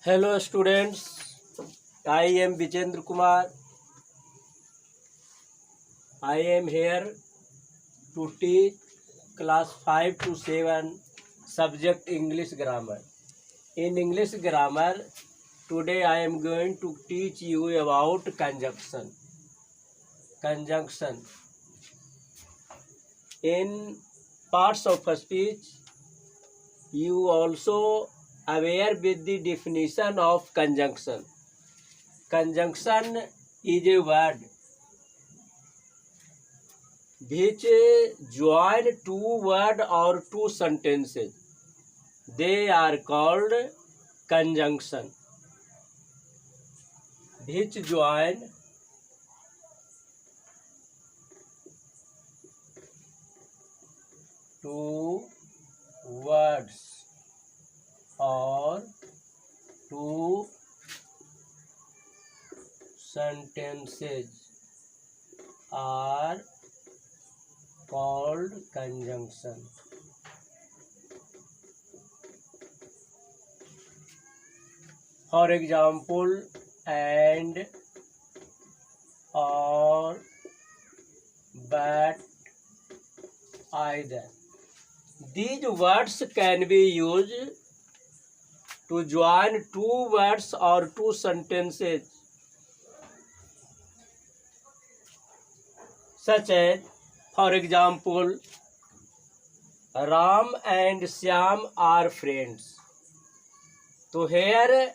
Hello students, I am Vijendra Kumar. I am here to teach class 5 to 7 subject English grammar. In English grammar, today I am going to teach you about conjunction. Conjunction. In parts of speech, you also aware with the definition of conjunction. Conjunction is a word which join two words or two sentences. They are called conjunction. Which join two words or two sentences are called conjunction. For example, and, or, but, either. These words can be used to join two words or two sentences, such as, for example, Ram and Shyam are friends. So here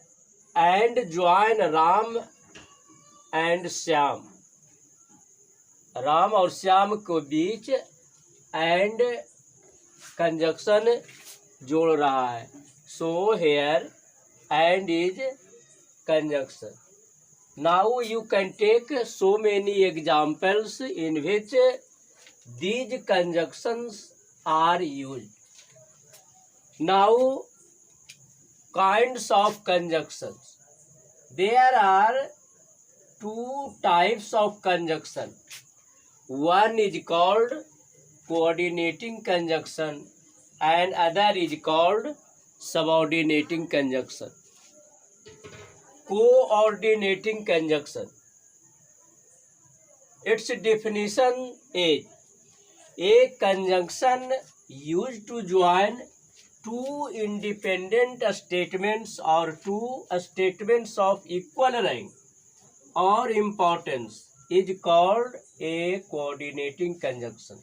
and join Ram and Shyam. Ram और श्याम को बीच and conjunction जोड़ रहा है. So here and is conjunction. Now you can take so many examples in which these conjunctions are used. Now kinds of conjunctions. There are two types of conjunction. One is called coordinating conjunction and other is called subordinating conjunction. Coordinating conjunction. Its definition is a conjunction used to join two independent statements or two statements of equal rank or importance is called a coordinating conjunction.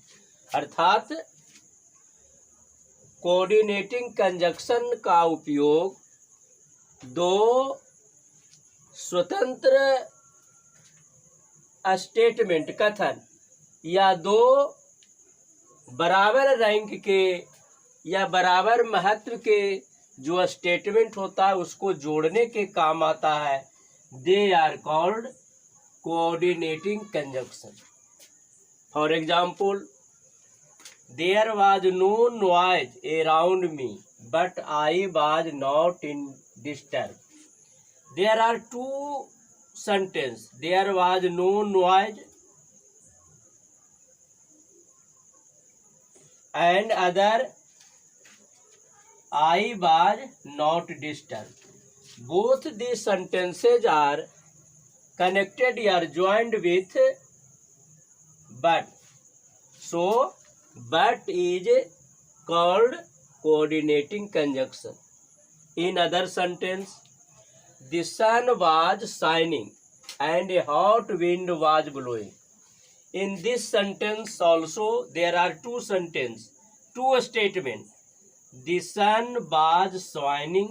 अर्थात coordinating conjunction का उपयोग दो स्वतंत्र statement कथन या दो बराबर rank के या बराबर महत्व के जो स्टेटमेंट होता है उसको जोड़ने के काम आता है. They are called coordinating conjunction. For example, there was no noise around me but I was not in disturb. There are two sentence. There was no noise and other I was not disturbed. Both these sentences are connected or joined with but. So, but is called coordinating conjunction. In other sentence, the sun was shining and a hot wind was blowing. In this sentence also there are two sentences, two statements. The sun was shining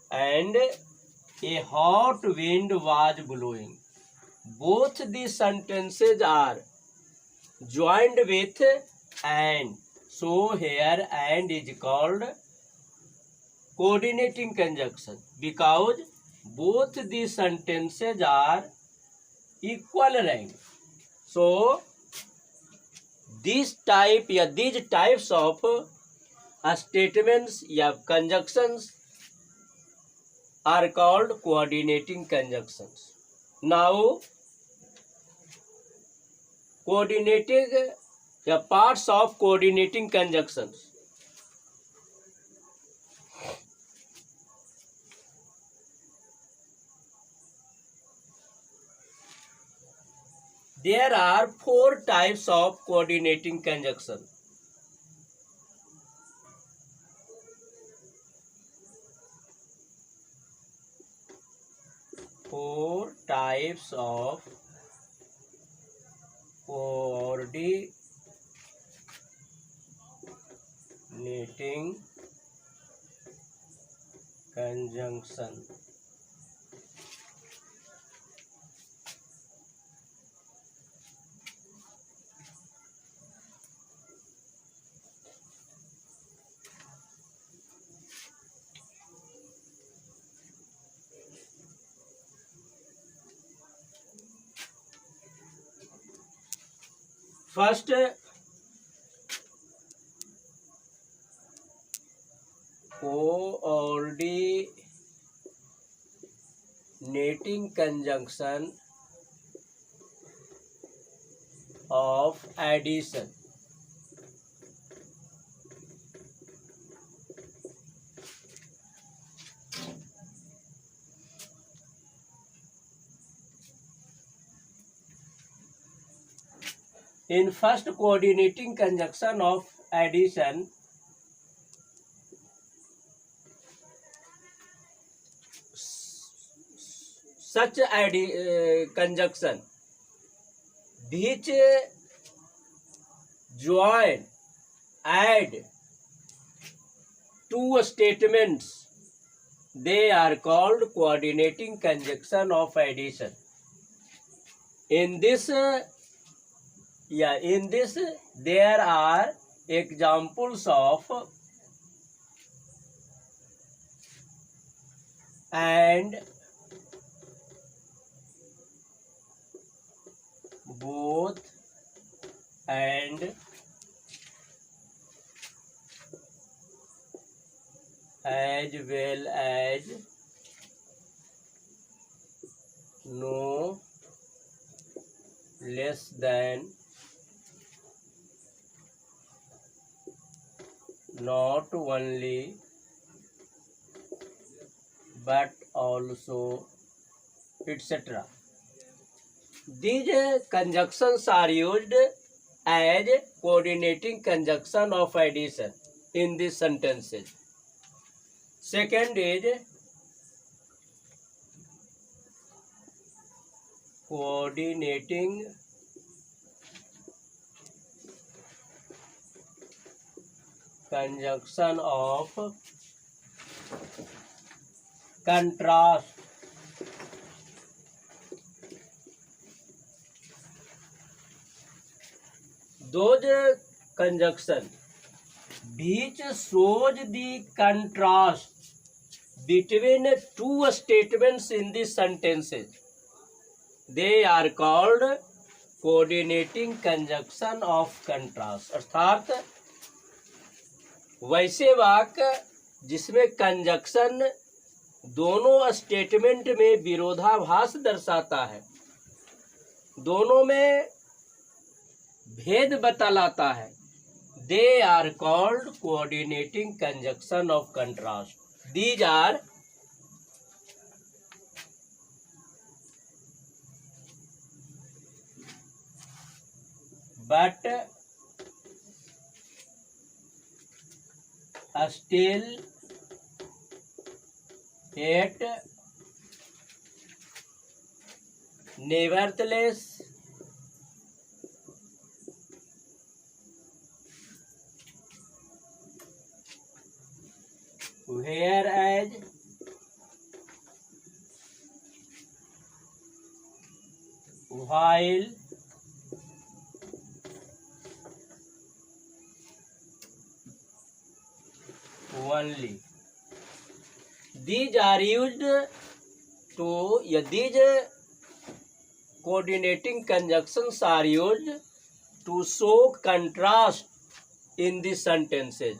and a hot wind was blowing. Both these sentences are joined with and. So here and is called coordinating conjunction because both these sentences are equal rank. So these types of statements या conjunctions are called coordinating conjunctions. Now, coordinating या parts of coordinating conjunctions. There are four types of coordinating conjunction. Four types of coordinating conjunction. First, coordinating conjunction of addition. In first coordinating conjunction of addition, such conjunction which join, add two statements, they are called coordinating conjunction of addition. In this there are examples of and, both, and, as well as, no less than, not only, but also, etc. These conjunctions are used as coordinating conjunction of addition in these sentences. Second is coordinating conjunction of contrast. Those conjunction which shows the contrast between two statements in the sentences, they are called coordinating conjunction of contrast. अर्थात वैसे वाक्य जिसमें conjunction दोनों statement में विरोधाभास दर्शाता है, दोनों में भेद बतलाता है, they are called coordinating conjunction of contrast. These are but still yet nevertheless whereas while only. These are used to, these coordinating conjunctions are used to show contrast in the sentences.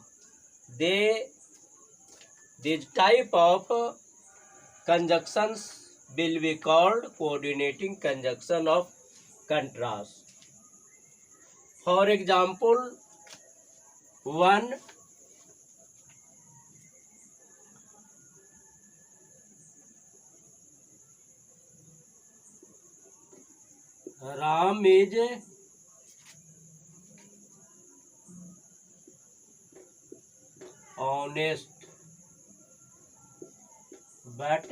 These type of conjunctions will be called coordinating conjunction of contrast. For example, 1, Ram is honest, but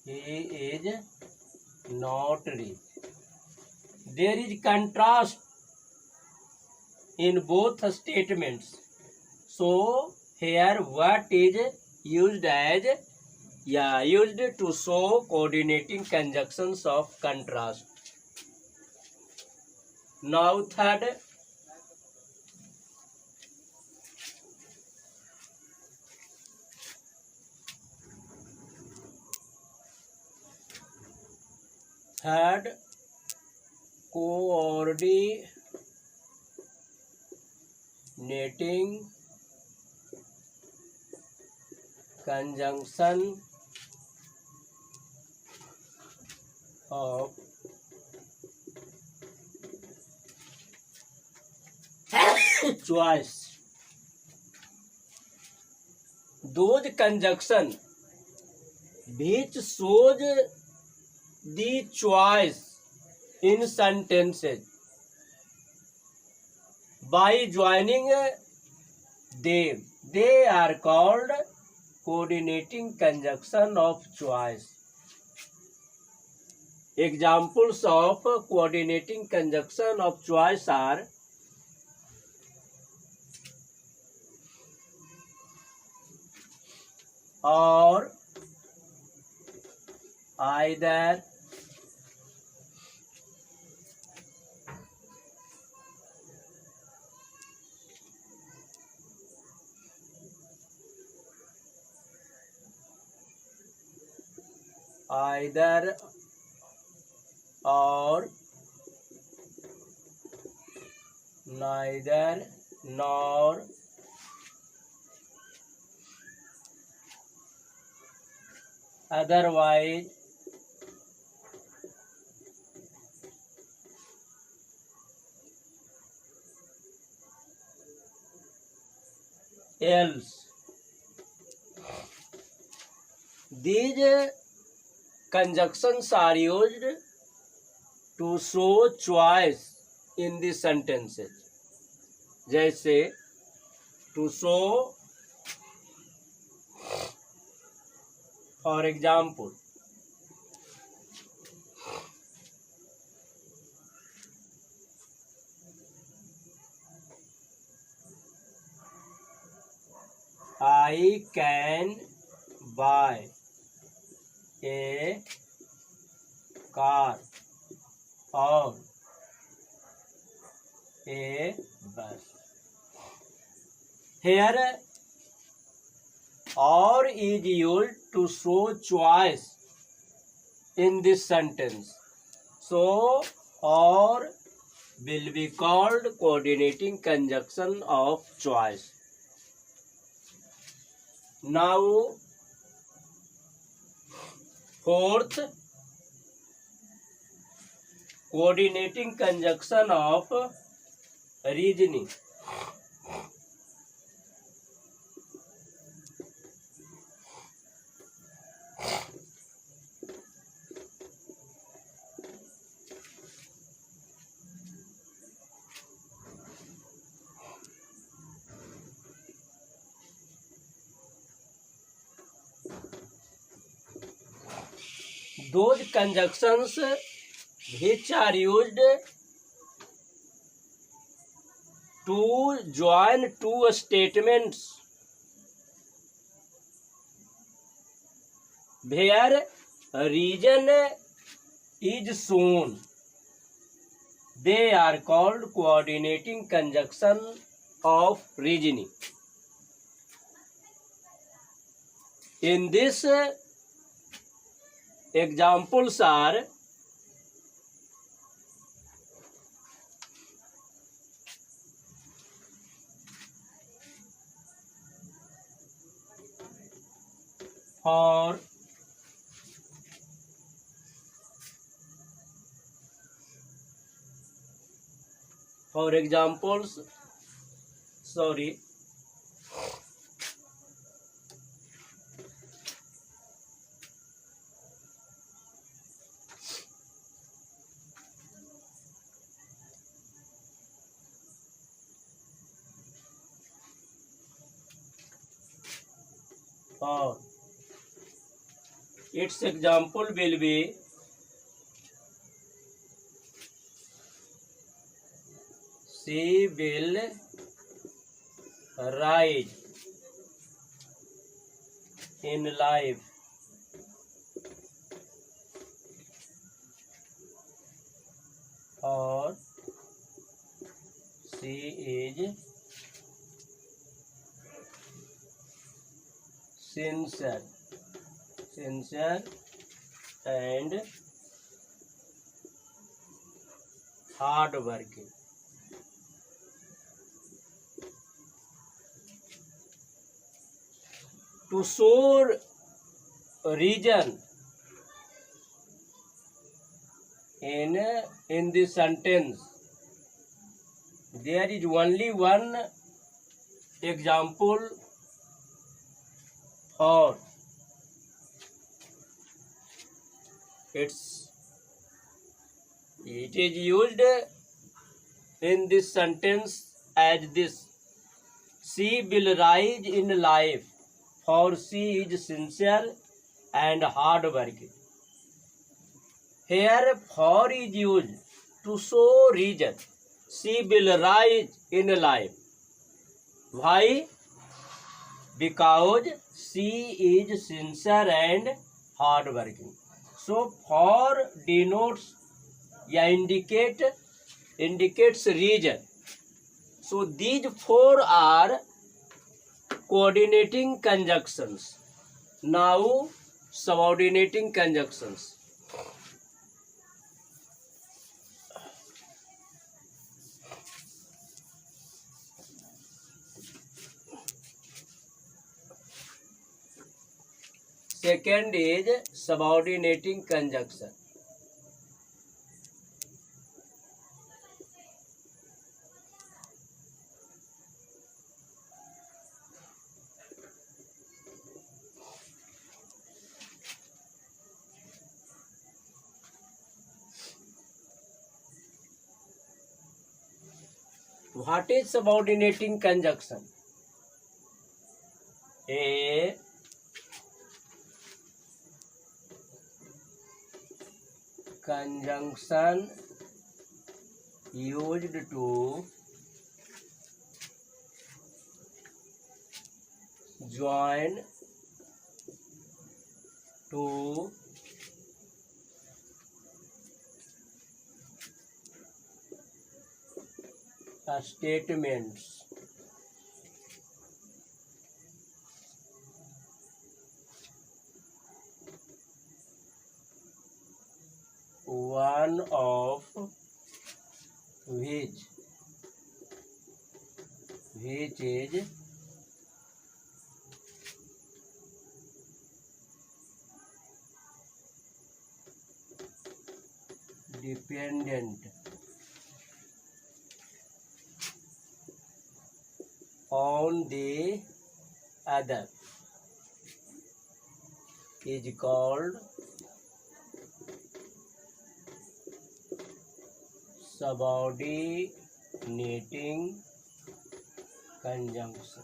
he is not rich. There is contrast in both statements. So here what is used as used to show coordinating conjunctions of contrast. Now third, coordinating conjunction of choice. Those conjunction which shows the choice in sentences by joining them, they are called coordinating conjunction of choice. Examples of coordinating conjunction of choice are or, either, or, neither nor, otherwise, else. These conjunctions are used to show choice in the sentences. जैसे to show, for example, I can buy a car or a bus. Here, or is used to show choice in this sentence. So, or will be called coordinating conjunction of choice. Now, fourth, coordinating conjunction of reasoning. Those conjunctions which are used to join two statements where reason is shown, they are called coordinating conjunction of reasoning. In this, examples are for examples, sorry, or its example will be she will rise in life, or she is sincere and hard working. To show reason in this sentence, there is only one example for it is used in this sentence as this: she will rise in life, for she is sincere and hard working. Here for is used to show reason. She will rise in life. Why? Because she is sincere and hard working. So for denotes या indicates reason. So these four are coordinating conjunctions. Now subordinating conjunctions. Second is subordinating conjunction. What is subordinating conjunction? A conjunction used to join two statements. One of which is dependent on the other is called subordinating conjunction.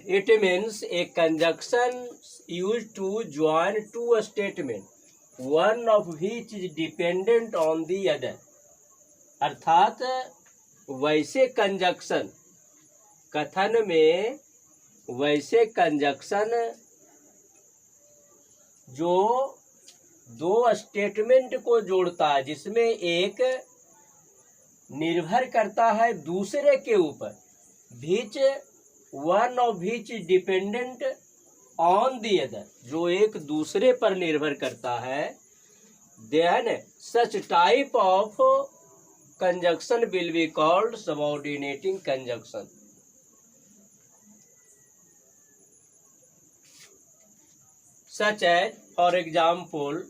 It means a conjunction used to join two statements, one of which is dependent on the other. अर्थात वैसे conjunction, कथन में वैसे conjunction जो दो statement को जोड़ता है, जिसमें एक निर्भर करता है दूसरे के ऊपर, बीच one of which dependent on the other, जो एक दूसरे पर निर्भर करता है, then such type of conjunction will be called subordinating conjunction. Such as, for example,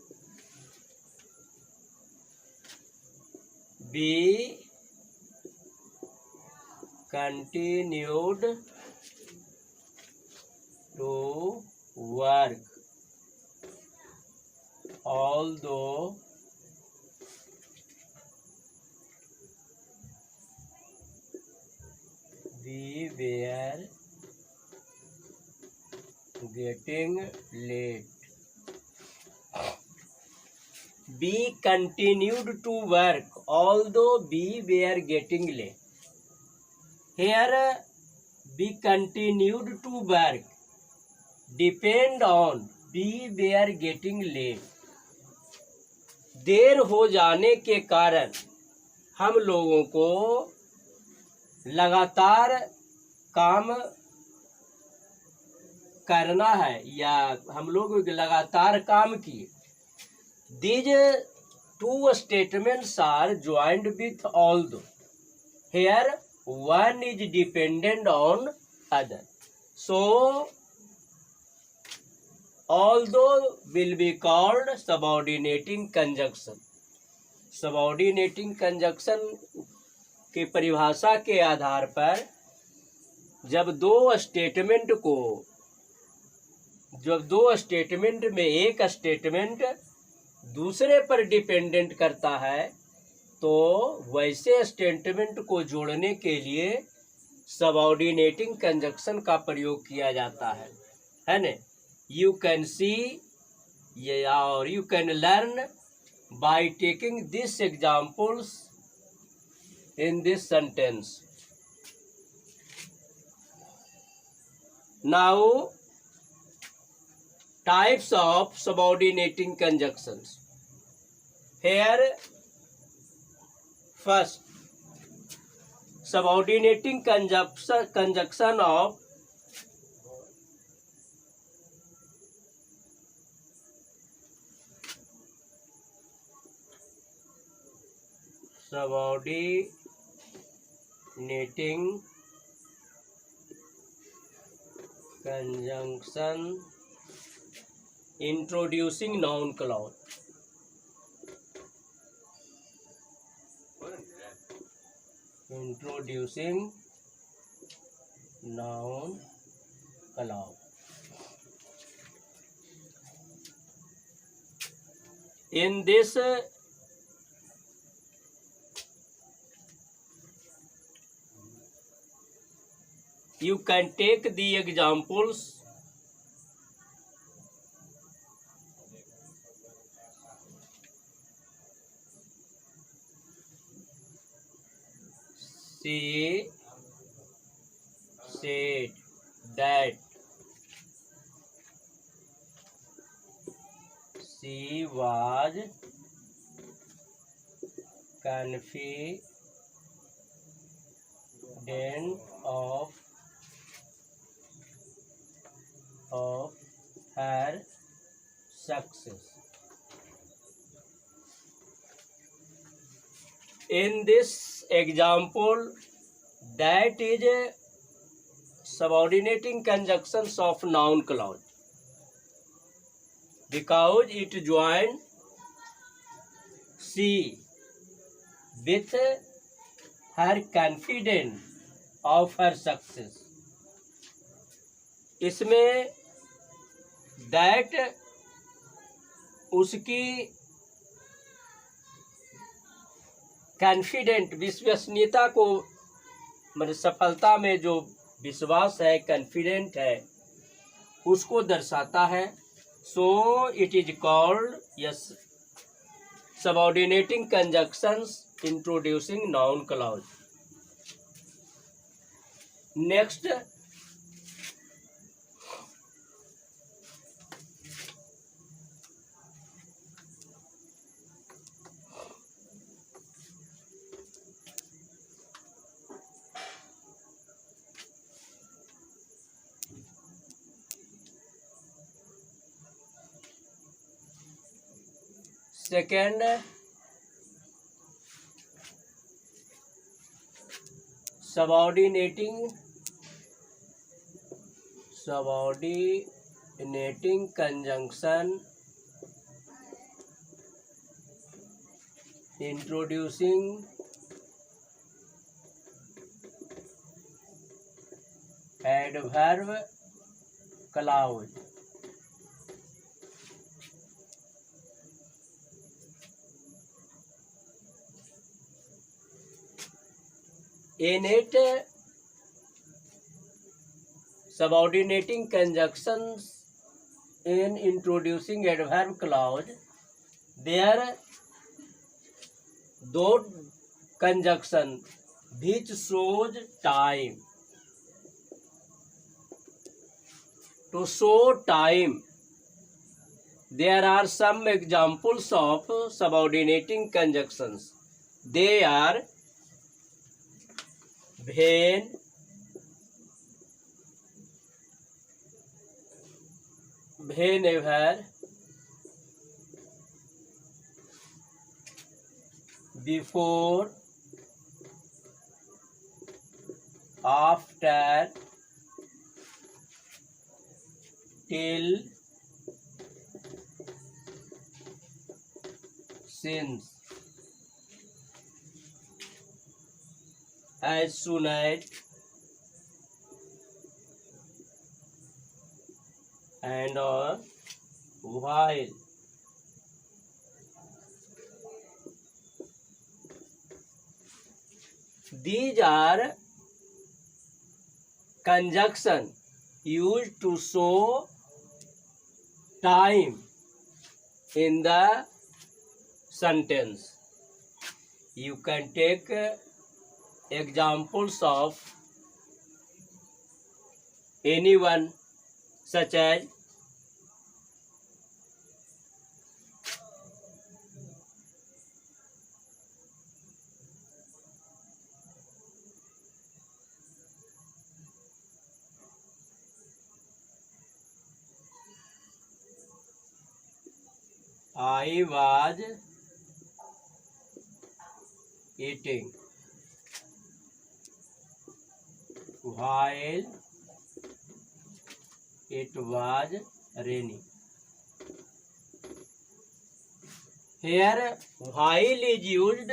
be continued to work although we were getting late. We continued to work although we were getting late. Here we continued to work depend on we were getting late. देर हो जाने के कारण हम लोगों को लगातार काम करना है या हम लोग लगातार काम किए. These two statements are joined with although. Here one is dependent on other. So although will be called subordinating conjunction. Subordinating conjunction की परिभाषा के आधार पर जब दो स्टेटमेंट में एक स्टेटमेंट दूसरे पर डिपेंडेंट करता है तो वैसे स्टेटमेंट को जोड़ने के लिए सबऑर्डिनेटिंग कंजंक्शन का प्रयोग किया जाता है ना. You can see or you can learn by taking these examples in this sentence. Now, types of subordinating conjunctions. Here, first, subordinating conjunction of subordinating conjunction introducing noun clause. Introducing noun clause. In this you can take the examples she said that she was confident of her success. In this example, that is a subordinating conjunctions of noun clause because it joined she with her confidence of her success. इसमें that उसकी confident विश्वसनीयता को मतलब सफलता में जो विश्वास है कॉन्फिडेंट है उसको दर्शाता है. So it is called yes subordinating conjunctions introducing noun clause. Next second subordinating conjunction introducing adverb clause. In it, subordinating conjunctions in introducing adverb clause, there dot conjunction which shows time. To show time, there are some examples of subordinating conjunctions. They are whenever, before, after, till, since, as soon as, and or while. These are conjunction used to show time in the sentence. You can take examples of anyone, such as I was eating while it was raining. Here, while is used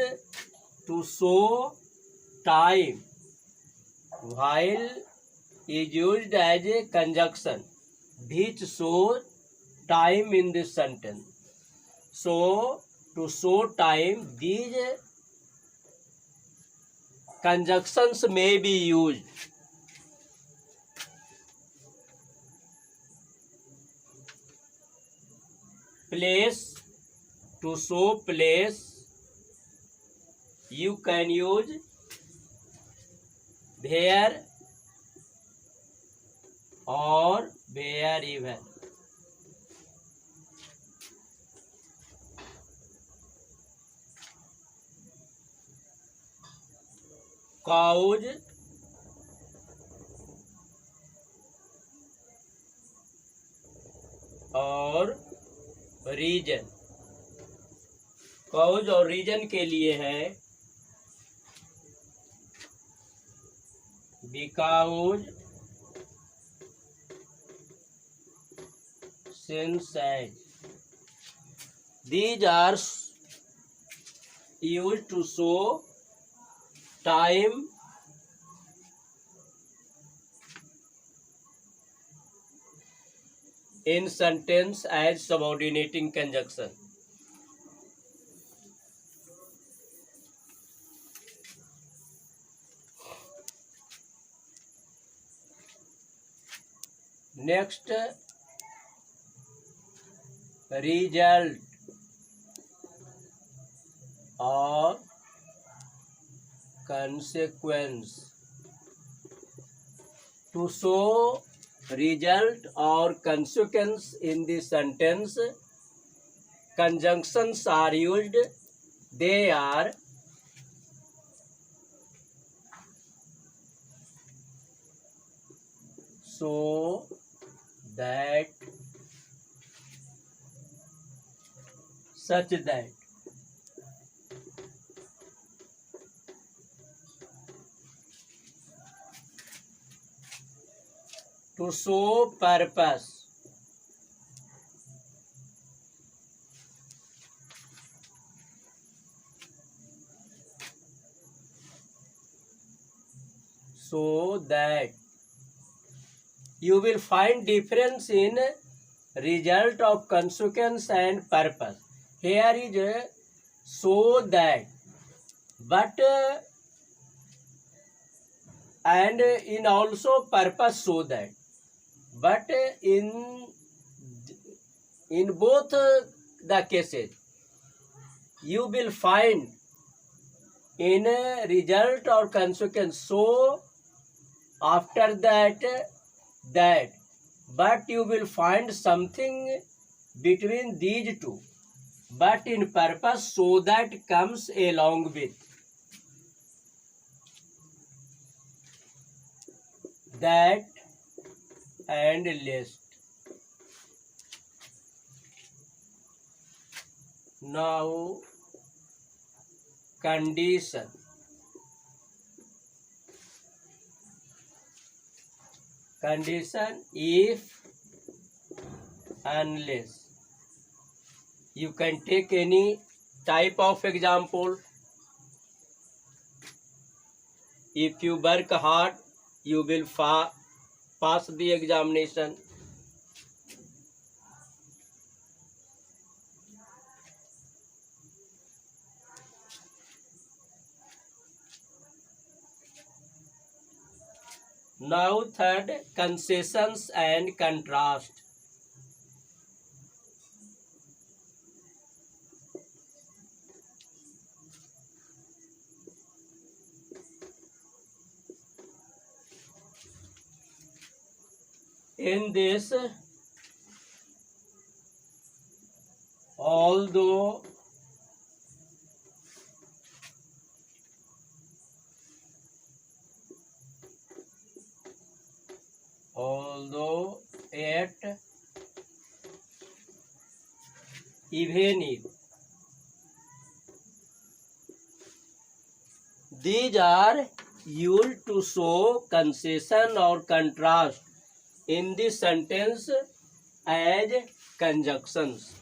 to show time. While is used as a conjunction which shows time in this sentence. So, to show time, these conjunctions may be used. Place, to show place, you can use where or where even. Cause और reason. Cause और reason के लिए है because, since, as. These are used to show time in sentence as subordinating conjunction. Next, result or consequence. To show result or consequence in the sentence, conjunctions are used. They are so that, such that. To show purpose. So that. You will find difference in result of consequence and purpose. Here is so that, but and in also purpose so that. but in both the cases you will find in a result or consequence. So after that, but you will find something between these two, but in purpose, so that comes along with that and list. Now condition. Condition if, unless. You can take any type of example. If you work hard, you will pass the examination. Now third, concessions and contrast. In this, although yet even if, these are used to show concession or contrast in the sentence as conjunctions.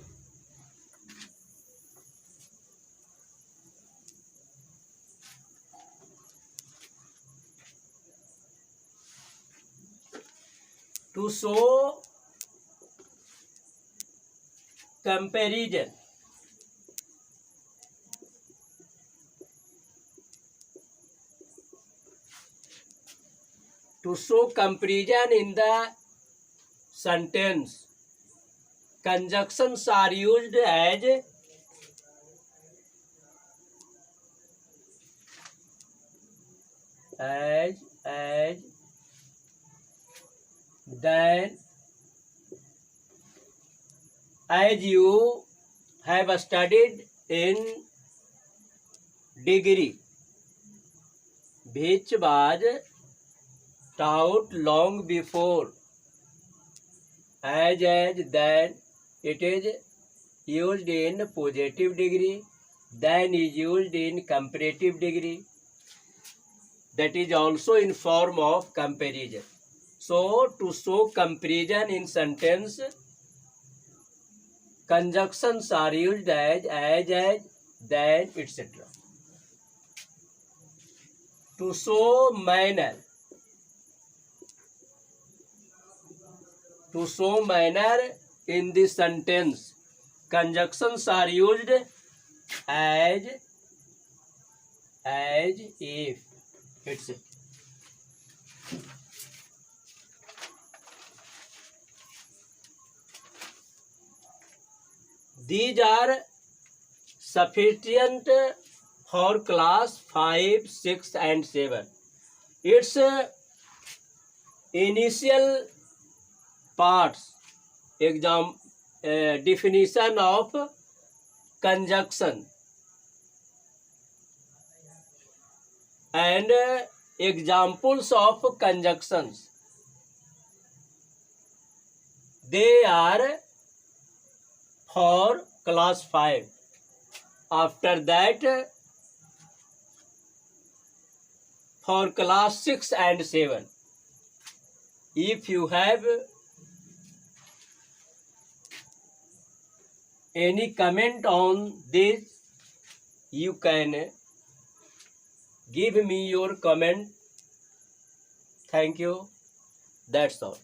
To show comparison. To show comparison in the sentence, conjunctions are used as then, as you have studied in degree, which was taught long before, as then, it is used in positive degree, then is used in comparative degree, that is also in form of comparison. So to show comparison in sentence, conjunctions are used as, then, etc. To show manner. To show manner in the sentence, conjunctions are used as if, etc. These are sufficient for class 5, 6 and 7. Its initial parts, definition of conjunction and examples of conjunctions, they are for class 5. After that, for class 6 and 7. If you have any comment on this, you can give me your comment. Thank you. That's all.